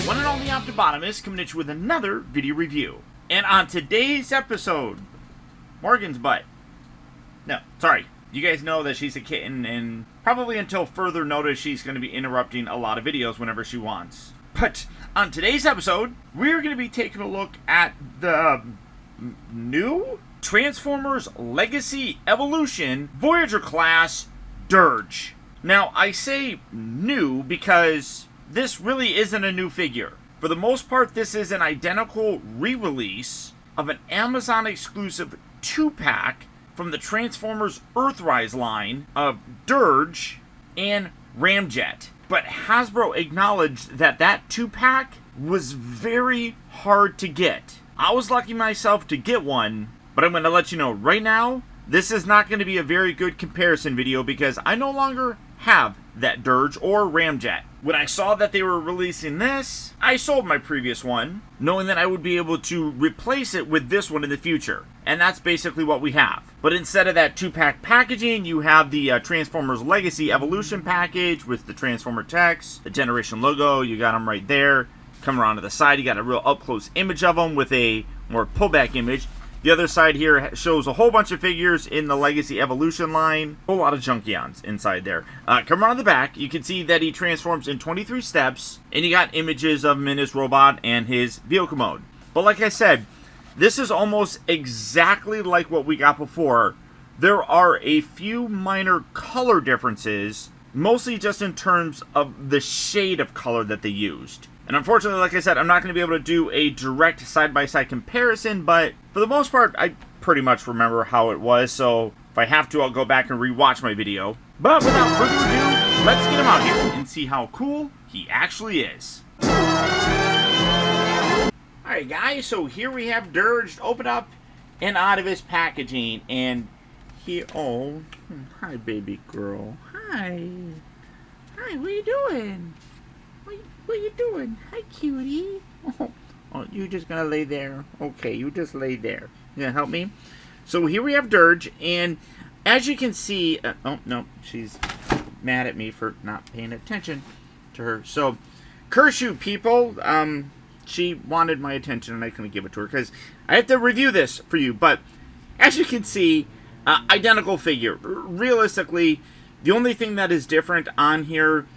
One and only Optibotimus coming at you with another video review. And on today's episode, Morgan's butt. No, sorry. You guys know that she's a kitten, and probably until further notice, she's going to be interrupting a lot of videos whenever she wants. But on today's episode, we're going to be taking a look at the new Transformers Legacy Evolution Voyager Class DIRGE. Now, I say new because this really isn't a new figure. For the most part, this is an identical re-release of an Amazon-exclusive 2-pack from the Transformers Earthrise line of DIRGE and Ramjet. But Hasbro acknowledged that that 2-pack was very hard to get. I was lucky myself to get one, but I'm going to let you know right now, this is not going to be a very good comparison video because I no longer have that DIRGE or Ramjet. When I saw that they were releasing this, I sold my previous one, knowing that I would be able to replace it with this one in the future. And that's basically what we have. But instead of that 2-pack packaging, you have the Transformers Legacy Evolution package with the Transformer text, the Generation logo, you got them right there. Come around to the side, you got a real up-close image of them with a more pullback image. The other side here shows a whole bunch of figures in the Legacy Evolution line. A whole lot of Junkions inside there. Come around the back, you can see that he transforms in 23 steps, and you got images of him in his robot and his vehicle mode. But like I said, this is almost exactly like what we got before. There are a few minor color differences, mostly just in terms of the shade of color that they used. And unfortunately, like I said, I'm not going to be able to do a direct side-by-side comparison, but for the most part, I pretty much remember how it was, so if I have to, I'll go back and rewatch my video. But without further ado, let's get him out here and see how cool he actually is. Alright guys, so here we have DIRGE open up and out of his packaging, and here, oh, hi baby girl, hi, what are you doing? What are you doing? Hi, cutie. Oh, you just gonna lay there? Okay, you just lay there. You gonna help me? So here we have DIRGE, and as you can see, oh no, she's mad at me for not paying attention to her. So, curse you, people. She wanted my attention, and I couldn't give it to her because I have to review this for you. But as you can see, identical figure. Realistically, the only thing that is different on here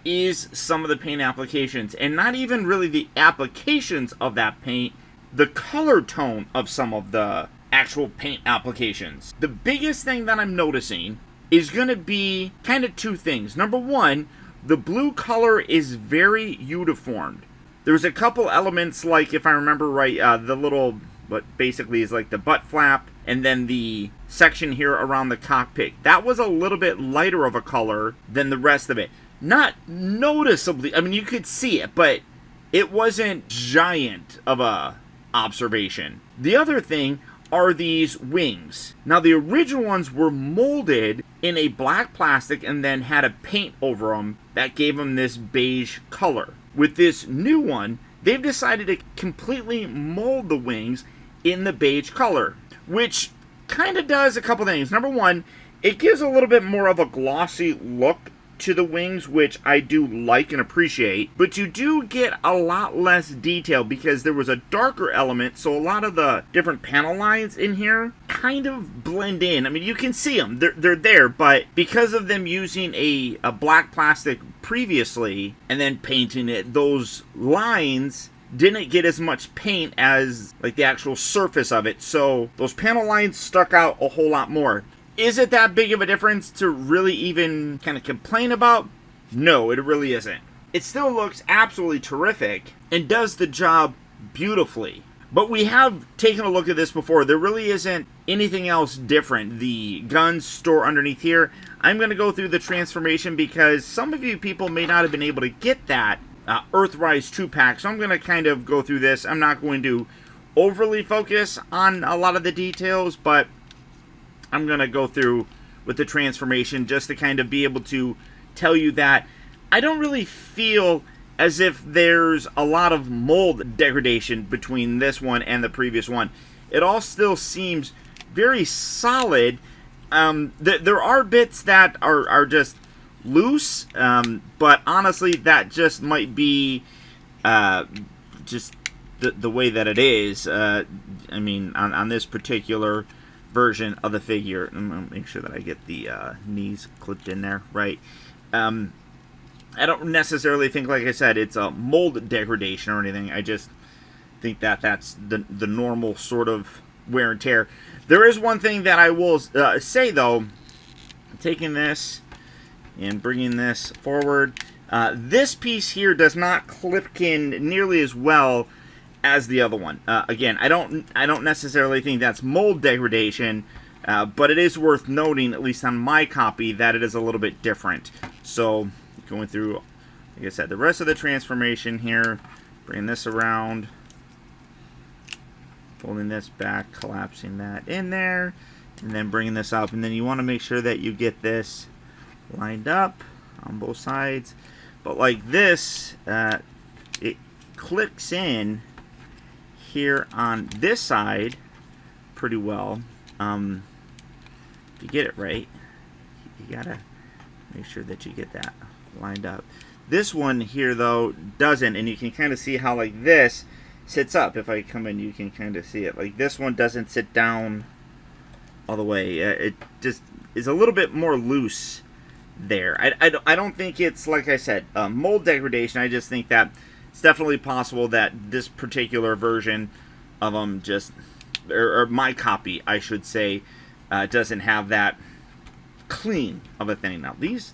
is some of the paint applications, and not even really the applications of that paint, the color tone of some of the actual paint applications. The biggest thing that I'm noticing is going to be kind of two things. Number one, the blue color is very uniformed. There's a couple elements, like if I remember right, the little, what basically is like the butt flap, and then the section here around the cockpit. That was a little bit lighter of a color than the rest of it. Not noticeably, I mean, you could see it, but it wasn't giant of a observation. The other thing are these wings. Now, the original ones were molded in a black plastic and then had a paint over them that gave them this beige color. With this new one, they've decided to completely mold the wings in the beige color, which kind of does a couple things. Number one, it gives a little bit more of a glossy look to the wings, which I do like and appreciate, but you do get a lot less detail because there was a darker element, so a lot of the different panel lines in here kind of blend in. I mean, you can see them, they're there, but because of them using a black plastic previously and then painting it, those lines didn't get as much paint as like the actual surface of it, so those panel lines stuck out a whole lot more. Is it that big of a difference to really even kind of complain about? No, it really isn't. It still looks absolutely terrific and does the job beautifully. But we have taken a look at this before. There really isn't anything else different. The guns store underneath here. I'm going to go through the transformation because some of you people may not have been able to get that Earthrise 2-pack. So I'm going to kind of go through this. I'm not going to overly focus on a lot of the details, but I'm going to go through with the transformation just to kind of be able to tell you that I don't really feel as if there's a lot of mold degradation between this one and the previous one. It all still seems very solid. There are bits that are just loose, but honestly that just might be just the way that it is. I mean, on this particular version of the figure, I'm going to make sure that I get the knees clipped in there, right? I don't necessarily think, like I said, it's a mold degradation or anything. I just think that that's the normal sort of wear and tear. There is one thing that I will say, though, taking this and bringing this forward, this piece here does not clip in nearly as well as the other one. Again, I don't necessarily think that's mold degradation, but it is worth noting, at least on my copy, that it is a little bit different. So, going through, like I said, the rest of the transformation here, bringing this around, folding this back, collapsing that in there, and then bringing this up. And then you want to make sure that you get this lined up on both sides. But like this, it clicks in here on this side pretty well. If you get it right, you gotta make sure that you get that lined up. This one here, though, doesn't, and you can kind of see how, like, this sits up. If I come in, you can kind of see it. Like, this one doesn't sit down all the way. It just is a little bit more loose there. I don't think it's, like I said, mold degradation. I just think that it's definitely possible that this particular version of them just, or my copy, I should say, doesn't have that clean of a thing. Now, these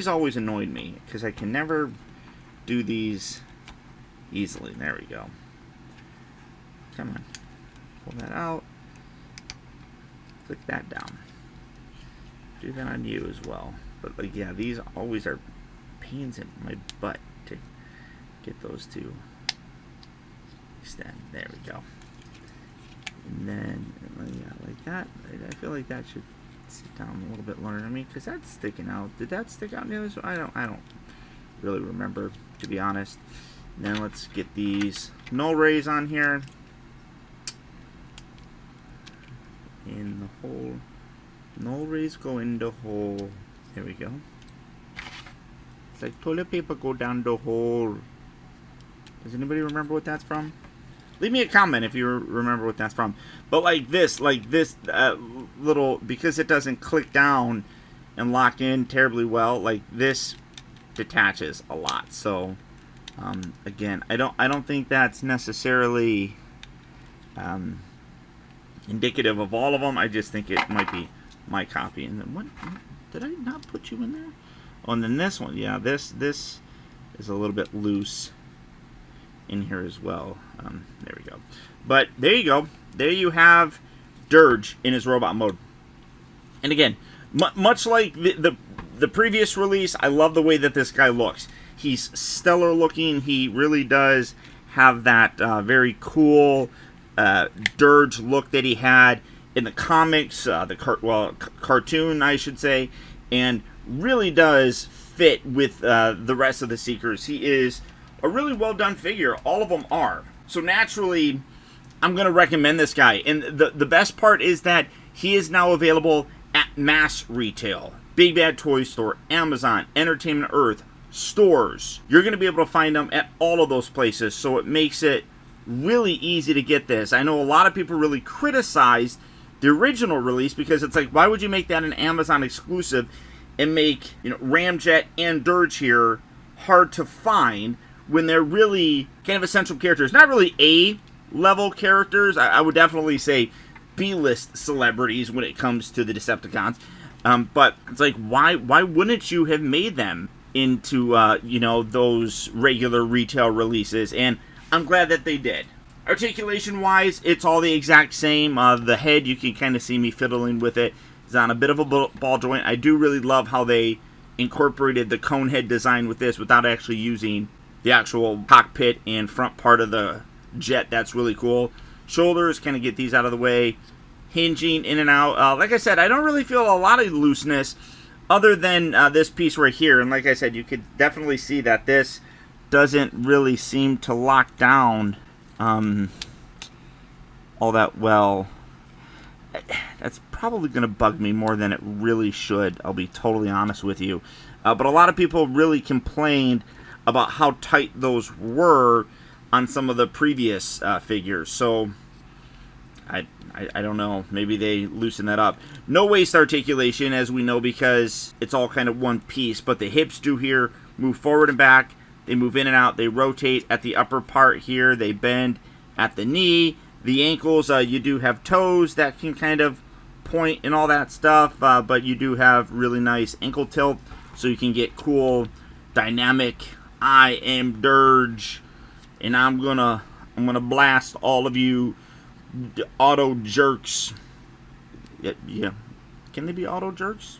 always annoyed me because I can never do these easily. There we go. Come on. Pull that out. Click that down. Do that on you as well. But, like, yeah, these always are pains in my butt to get those to extend. There we go. And then, yeah, like that. I feel like that should sit down a little bit longer. I mean, because that's sticking out. Did that stick out in the other side? I don't really remember, to be honest. And then let's get these null rays on here. In the hole. Null rays go in the hole. There we go. It's like toilet paper go down the hole. Does anybody remember what that's from? Leave me a comment if you remember what that's from. But like this little, because it doesn't click down and lock in terribly well, like this detaches a lot. So again, I don't think that's necessarily indicative of all of them. I just think it might be my copy. And then what did I not put you in there? Oh, and then this one, yeah, this is a little bit loose in here as well. There we go. But there you go. There you have Dirge in his robot mode. And again, much like the previous release, I love the way that this guy looks. He's stellar looking. He really does have that very cool Dirge look that he had in the comics, cartoon, I should say, and really does fit with the rest of the Seekers. He is a really well done figure. All of them are. So naturally, I'm going to recommend this guy. And the best part is that he is now available at mass retail. Big Bad Toy Store, Amazon, Entertainment Earth, stores. You're going to be able to find them at all of those places. So it makes it really easy to get this. I know a lot of people really criticized the original release because it's like, why would you make that an Amazon exclusive and make, you know, Ramjet and Dirge here hard to find when they're really kind of essential characters? Not really A-level characters. I would definitely say B-list celebrities when it comes to the Decepticons. But it's like, why wouldn't you have made them into, you know, those regular retail releases? And I'm glad that they did. Articulation-wise, it's all the exact same. The head, you can kind of see me fiddling with it. It's on a bit of a ball joint. I do really love how they incorporated the cone head design with this without actually using the actual cockpit and front part of the jet. That's really cool. Shoulders, kind of get these out of the way. Hinging in and out. Like I said, I don't really feel a lot of looseness other than this piece right here. And like I said, you could definitely see that this doesn't really seem to lock down all that well. That's probably going to bug me more than it really should. I'll be totally honest with you. But a lot of people really complained about how tight those were on some of the previous figures. So I don't know. Maybe they loosen that up. No waist articulation, as we know, because it's all kind of one piece. But the hips do here move forward and back. They move in and out. They rotate at the upper part here. They bend at the knee. The ankles, you do have toes that can kind of point and all that stuff. But you do have really nice ankle tilt, so you can get cool, dynamic. I am Dirge, and I'm gonna blast all of you auto jerks. Yeah. Can they be auto jerks?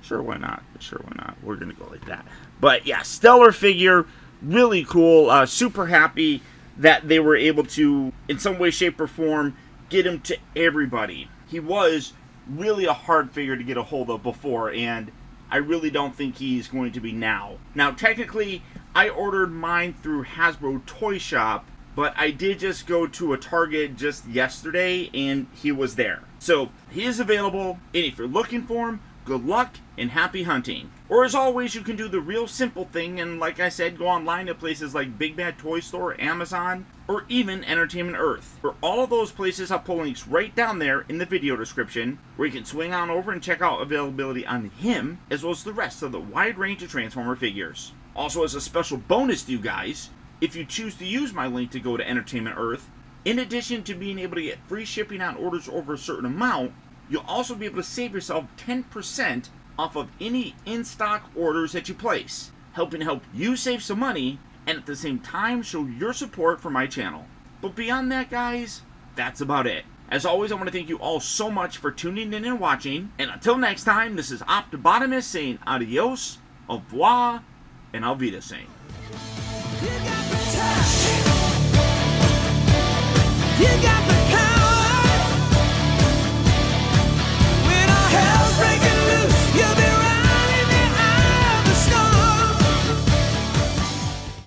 Sure, why not? Sure, why not? We're gonna go like that. But yeah, stellar figure, really cool. Super happy that they were able to, in some way, shape, or form, get him to everybody. He was really a hard figure to get a hold of before, and I really don't think he's going to be now. Now, technically, I ordered mine through Hasbro Toy Shop, but I did just go to a Target just yesterday, and he was there. So, he is available, and if you're looking for him, good luck and happy hunting. Or as always, you can do the real simple thing, and like I said, go online at places like Big Bad Toy Store, Amazon, or even Entertainment Earth. For all of those places, I'll pull links right down there in the video description, where you can swing on over and check out availability on him, as well as the rest of the wide range of Transformer figures. Also, as a special bonus to you guys, if you choose to use my link to go to Entertainment Earth, in addition to being able to get free shipping on orders over a certain amount, you'll also be able to save yourself 10% off of any in-stock orders that you place, helping you save some money and at the same time show your support for my channel. But beyond that, guys, that's about it. As always, I want to thank you all so much for tuning in and watching, and until next time, this is Optibotimus saying adios, au revoir, and auf Wiedersehen.